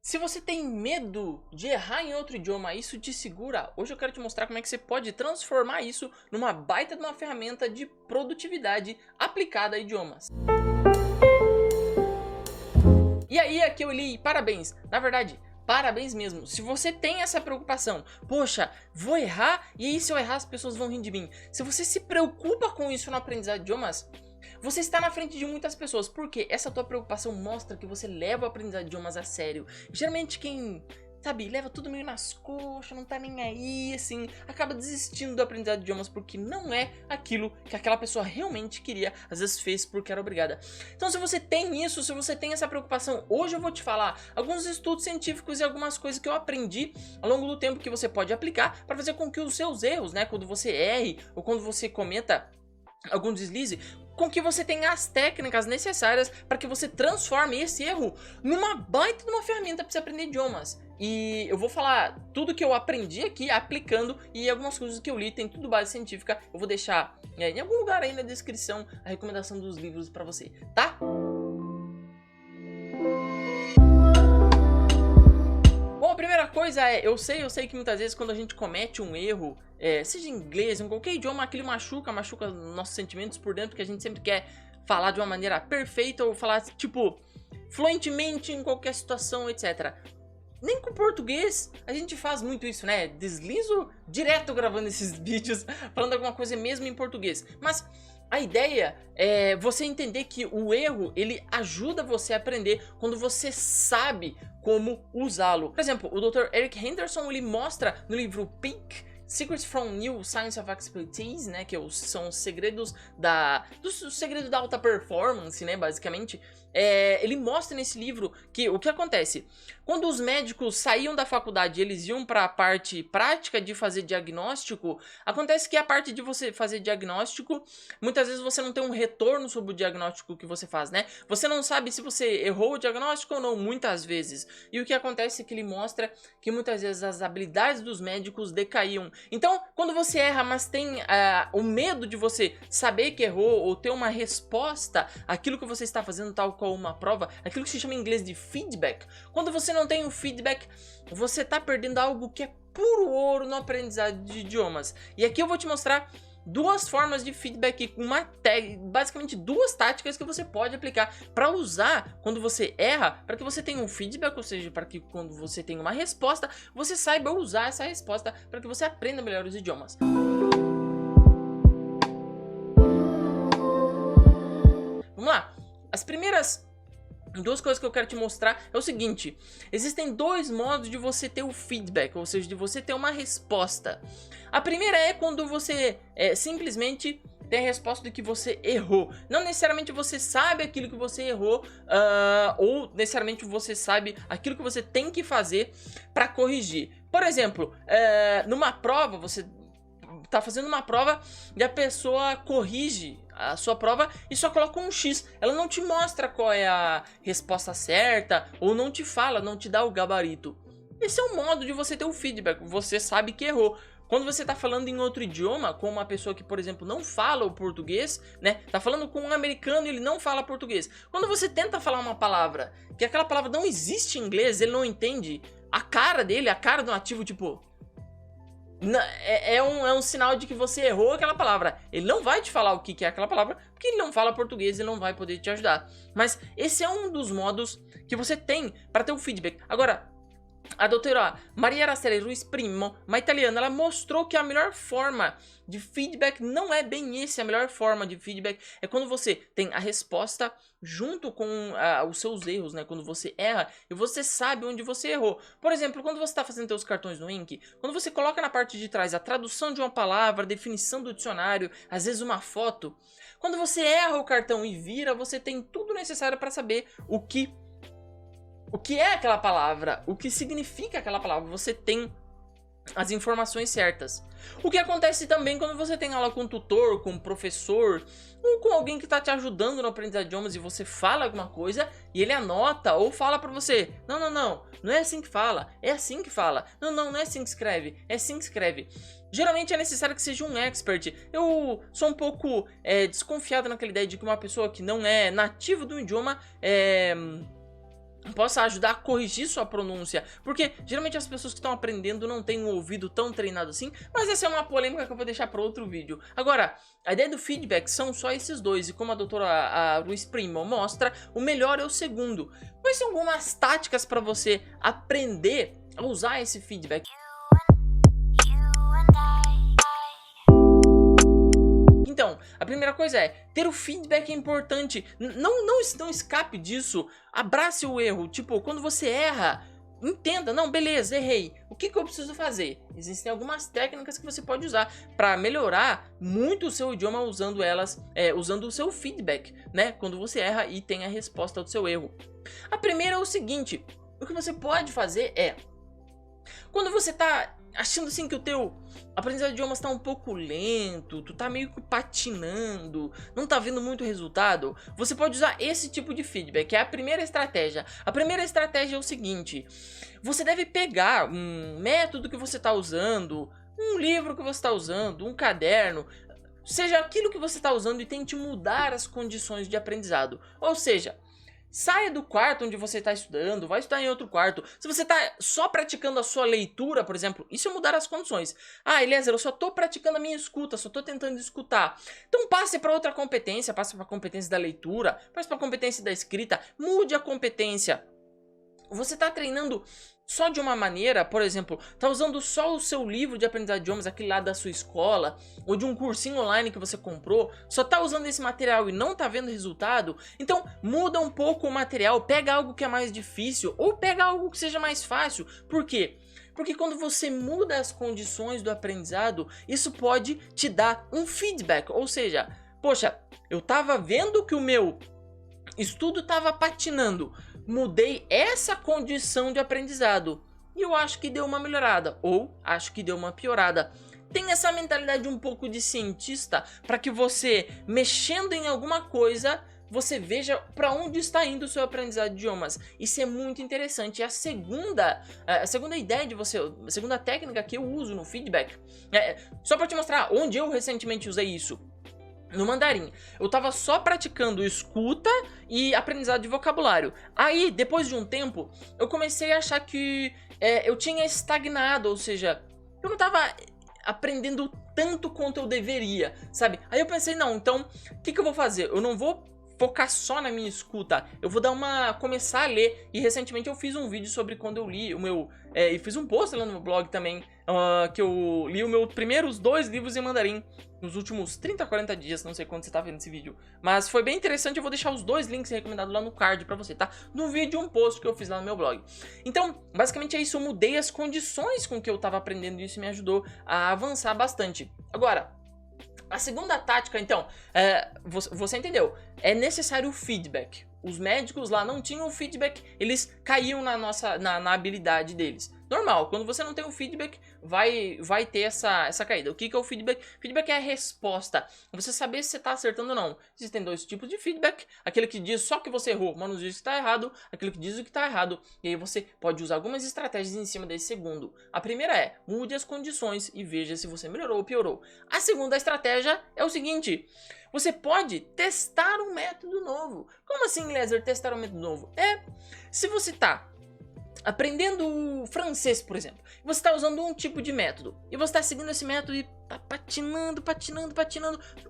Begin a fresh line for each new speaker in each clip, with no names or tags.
Se você tem medo de errar em outro idioma, isso te segura, hoje eu quero te mostrar como é que você pode transformar isso numa baita de uma ferramenta de produtividade aplicada a idiomas. E aí, aqui eu li, parabéns, na verdade, parabéns mesmo, se você tem essa preocupação, poxa, vou errar e aí se eu errar as pessoas vão rir de mim. Se você se preocupa com isso no aprendizado de idiomas, você está na frente de muitas pessoas, porque essa tua preocupação mostra que você leva o aprendizado de idiomas a sério. Geralmente quem, sabe, leva tudo meio nas coxas, não tá nem aí, assim, acaba desistindo do aprendizado de idiomas porque não é aquilo que aquela pessoa realmente queria, às vezes fez porque era obrigada. Então se você tem isso, se você tem essa preocupação, hoje eu vou te falar alguns estudos científicos e algumas coisas que eu aprendi ao longo do tempo que você pode aplicar para fazer com que os seus erros, né, quando você erre ou quando você cometa algum deslize, com que você tenha as técnicas necessárias para que você transforme esse erro numa baita de uma ferramenta para você aprender idiomas. E eu vou falar tudo que eu aprendi aqui aplicando e algumas coisas que eu li, tem tudo base científica. Eu vou deixar em algum lugar aí na descrição a recomendação dos livros para você, tá? Bom, a primeira coisa é, eu sei que muitas vezes quando a gente comete um erro, seja em inglês, em qualquer idioma, aquilo machuca nossos sentimentos por dentro, que a gente sempre quer falar de uma maneira perfeita ou falar, tipo, fluentemente em qualquer situação, etc. Nem com o português a gente faz muito isso, né? Deslizo direto gravando esses vídeos, falando alguma coisa mesmo em português. Mas a ideia é você entender que o erro, ele ajuda você a aprender quando você sabe como usá-lo. Por exemplo, o Dr. Eric Henderson, ele mostra no livro Peak Secrets from New Science of Expertise, né, que são os segredos segredo da alta performance, né, basicamente. Ele mostra nesse livro que o que acontece quando os médicos saíam da faculdade, eles iam para a parte prática de fazer diagnóstico. Acontece que a parte de você fazer diagnóstico, muitas vezes você não tem um retorno sobre o diagnóstico que você faz, né? Você não sabe se você errou o diagnóstico ou não, muitas vezes. E o que acontece é que ele mostra que muitas vezes as habilidades dos médicos decaíam. Então, quando você erra, mas tem o medo de você saber que errou ou ter uma resposta àquilo que você está fazendo, tal qual uma prova, aquilo que se chama em inglês de feedback. Quando você não tem o feedback, você está perdendo algo que é puro ouro no aprendizado de idiomas. E aqui eu vou te mostrar duas formas de feedback, basicamente duas táticas que você pode aplicar para usar quando você erra, para que você tenha um feedback, ou seja, para que quando você tenha uma resposta, você saiba usar essa resposta para que você aprenda melhor os idiomas. Vamos lá! As primeiras duas coisas que eu quero te mostrar é o seguinte: existem dois modos de você ter o feedback, ou seja, de você ter uma resposta. A primeira é quando você simplesmente tem a resposta de que você errou. Não necessariamente você sabe aquilo que você errou, ou necessariamente você sabe aquilo que você tem que fazer para corrigir. Por exemplo, numa prova, você tá fazendo uma prova e a pessoa corrige a sua prova e só coloca um X. Ela não te mostra qual é a resposta certa ou não te fala, não te dá o gabarito. Esse é um modo de você ter o feedback. Você sabe que errou. Quando você tá falando em outro idioma, com uma pessoa que, por exemplo, não fala o português, né? Tá falando com um americano e ele não fala português. Quando você tenta falar uma palavra, que aquela palavra não existe em inglês, ele não entende, a cara dele, a cara do nativo, tipo... É um sinal de que você errou aquela palavra. Ele não vai te falar o que é aquela palavra, porque ele não fala português e não vai poder te ajudar. Mas esse é um dos modos que você tem para ter o feedback. Agora, a doutora Maria Araceli Ruiz Primo, uma italiana, ela mostrou que a melhor forma de feedback não é bem esse. A melhor forma de feedback é quando você tem a resposta junto com os seus erros, né? Quando você erra e você sabe onde você errou. Por exemplo, quando você está fazendo seus cartões no Inc, quando você coloca na parte de trás a tradução de uma palavra, a definição do dicionário, às vezes uma foto, quando você erra o cartão e vira, você tem tudo necessário para saber o que é aquela palavra, o que significa aquela palavra, você tem as informações certas. O que acontece também quando você tem aula com um tutor, com um professor, ou com alguém que está te ajudando no aprendizado de idiomas e você fala alguma coisa e ele anota ou fala para você: não é assim que fala, é assim que fala, não é assim que escreve, é assim que escreve. Geralmente é necessário que seja um expert. Eu sou um pouco desconfiado naquela ideia de que uma pessoa que não é nativa do idioma possa ajudar a corrigir sua pronúncia, porque geralmente as pessoas que estão aprendendo não têm um ouvido tão treinado assim, mas essa é uma polêmica que eu vou deixar para outro vídeo. Agora, a ideia do feedback são só esses dois, e como a doutora Luiz Primo mostra, o melhor é o segundo. Quais são algumas táticas para você aprender a usar esse feedback? Então, a primeira coisa é, ter o feedback é importante, não escape disso, abrace o erro, tipo, quando você erra, entenda, não, beleza, errei, o que eu preciso fazer? Existem algumas técnicas que você pode usar para melhorar muito o seu idioma usando elas, usando o seu feedback, né, quando você erra e tem a resposta do seu erro. A primeira é o seguinte, o que você pode fazer é, quando você tá achando assim que o teu aprendizado de idiomas tá um pouco lento, tu tá meio que patinando, não tá vendo muito resultado, você pode usar esse tipo de feedback, é a primeira estratégia. A primeira estratégia é o seguinte, você deve pegar um método que você tá usando, um livro que você tá usando, um caderno, seja aquilo que você tá usando e tente mudar as condições de aprendizado. Ou seja, saia do quarto onde você está estudando, vai estudar em outro quarto. Se você está só praticando a sua leitura, por exemplo, isso é mudar as condições. Ah, Eliezer, eu só estou praticando a minha escuta, só estou tentando escutar. Então passe para outra competência, passe para a competência da leitura, passe para a competência da escrita, mude a competência. Você está treinando só de uma maneira, por exemplo, tá usando só o seu livro de aprendizado de idiomas, aquele lá da sua escola, ou de um cursinho online que você comprou, só tá usando esse material e não tá vendo resultado, então muda um pouco o material, pega algo que é mais difícil, ou pega algo que seja mais fácil. Por quê? Porque quando você muda as condições do aprendizado, isso pode te dar um feedback, ou seja, poxa, eu tava vendo que o meu estudo tava patinando, mudei essa condição de aprendizado e eu acho que deu uma melhorada, ou acho que deu uma piorada. Tem essa mentalidade um pouco de cientista para que você, mexendo em alguma coisa, você veja para onde está indo o seu aprendizado de idiomas. Isso é muito interessante. A segunda ideia de você, a segunda técnica que eu uso no feedback, só para te mostrar onde eu recentemente usei isso. No mandarim, eu tava só praticando escuta e aprendizado de vocabulário. Aí, depois de um tempo, eu comecei a achar que eu tinha estagnado, ou seja, eu não tava aprendendo tanto quanto eu deveria, sabe? Aí eu pensei, não, então, o que eu vou fazer? Eu não vou focar só na minha escuta, eu vou começar a ler, e recentemente eu fiz um vídeo sobre quando eu li o meu, e fiz um post lá no meu blog também, que eu li os meus primeiros 2 livros em mandarim, nos últimos 30, 40 dias, não sei quando você tá vendo esse vídeo, mas foi bem interessante, eu vou deixar os 2 links recomendados lá no card pra você, tá? No vídeo, um post que eu fiz lá no meu blog. Então, basicamente é isso, eu mudei as condições com que eu tava aprendendo e isso me ajudou a avançar bastante. Agora, a segunda tática, então, você entendeu, é necessário o feedback. Os médicos lá não tinham o feedback, eles caíam na habilidade deles. Normal, quando você não tem o feedback, vai ter essa caída. O que é o feedback? Feedback é a resposta. Você saber se você está acertando ou não. Existem 2 tipos de feedback. Aquele que diz só que você errou, mas não diz que está errado. Aquele que diz o que está errado. E aí você pode usar algumas estratégias em cima desse segundo. A primeira é, mude as condições e veja se você melhorou ou piorou. A segunda estratégia é o seguinte, você pode testar um método novo. Como assim, Eliezer, testar um método novo? Se você está aprendendo francês, por exemplo, e você está usando um tipo de método, e você está seguindo esse método e tá patinando,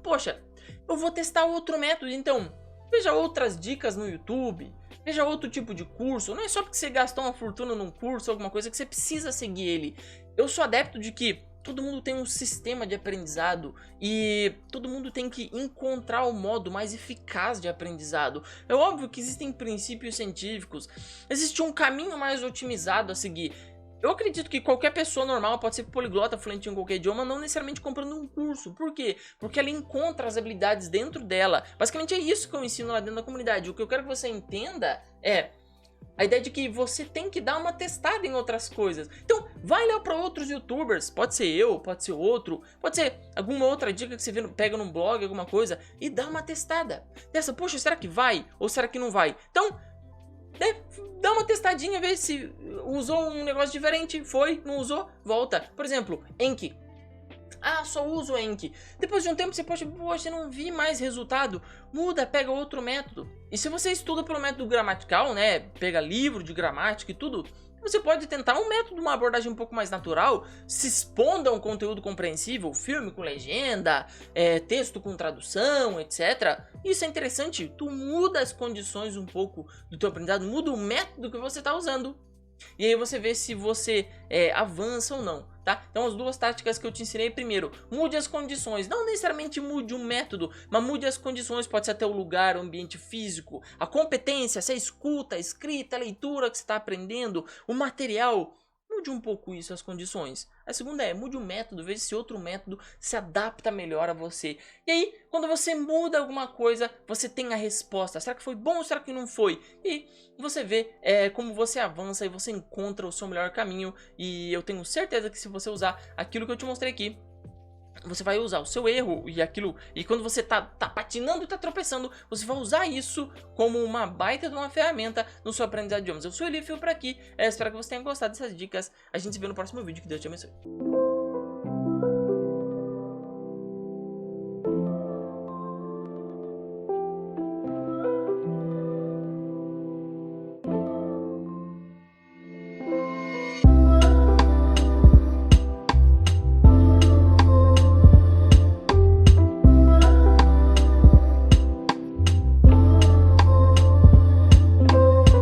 poxa, eu vou testar outro método, então veja outras dicas no YouTube, veja outro tipo de curso, não é só porque você gastou uma fortuna num curso, alguma coisa que você precisa seguir ele. Eu sou adepto de que todo mundo tem um sistema de aprendizado e todo mundo tem que encontrar o modo mais eficaz de aprendizado. É óbvio que existem princípios científicos, existe um caminho mais otimizado a seguir. Eu acredito que qualquer pessoa normal pode ser poliglota, fluente em qualquer idioma, não necessariamente comprando um curso. Por quê? Porque ela encontra as habilidades dentro dela. Basicamente é isso que eu ensino lá dentro da comunidade. O que eu quero que você entenda é a ideia de que você tem que dar uma testada em outras coisas. Então, vai lá para outros youtubers, pode ser eu, pode ser outro, pode ser alguma outra dica que você pega num blog, alguma coisa, e dá uma testada. Poxa, será que vai? Ou será que não vai? Então, dá uma testadinha, vê se usou um negócio diferente, foi, não usou, volta. Por exemplo, Enki. Ah, só uso o Enki. Depois de um tempo você pode, poxa, não vi mais resultado. Muda, pega outro método. E se você estuda pelo método gramatical, né, pega livro de gramática e tudo, você pode tentar um método, uma abordagem um pouco mais natural, se expondo a um conteúdo compreensível, filme com legenda, texto com tradução, etc. Isso é interessante, tu muda as condições um pouco do teu aprendizado, muda o método que você está usando. E aí você vê se você avança ou não, tá? Então as duas táticas que eu te ensinei, primeiro, mude as condições, não necessariamente mude o método, mas mude as condições, pode ser até o lugar, o ambiente físico, a competência, se a escuta, a escrita, a leitura que você está aprendendo, o material. Mude um pouco isso, as condições. A segunda é, mude o método, veja se outro método se adapta melhor a você. E aí, quando você muda alguma coisa, você tem a resposta. Será que foi bom ou será que não foi? E você vê como você avança e você encontra o seu melhor caminho. E eu tenho certeza que se você usar aquilo que eu te mostrei aqui, você vai usar o seu erro e aquilo, e quando você tá patinando e tá tropeçando, você vai usar isso como uma baita de uma ferramenta no seu aprendizado de idiomas. Eu sou o Elifio por aqui, espero que você tenha gostado dessas dicas. A gente se vê no próximo vídeo, que Deus te abençoe.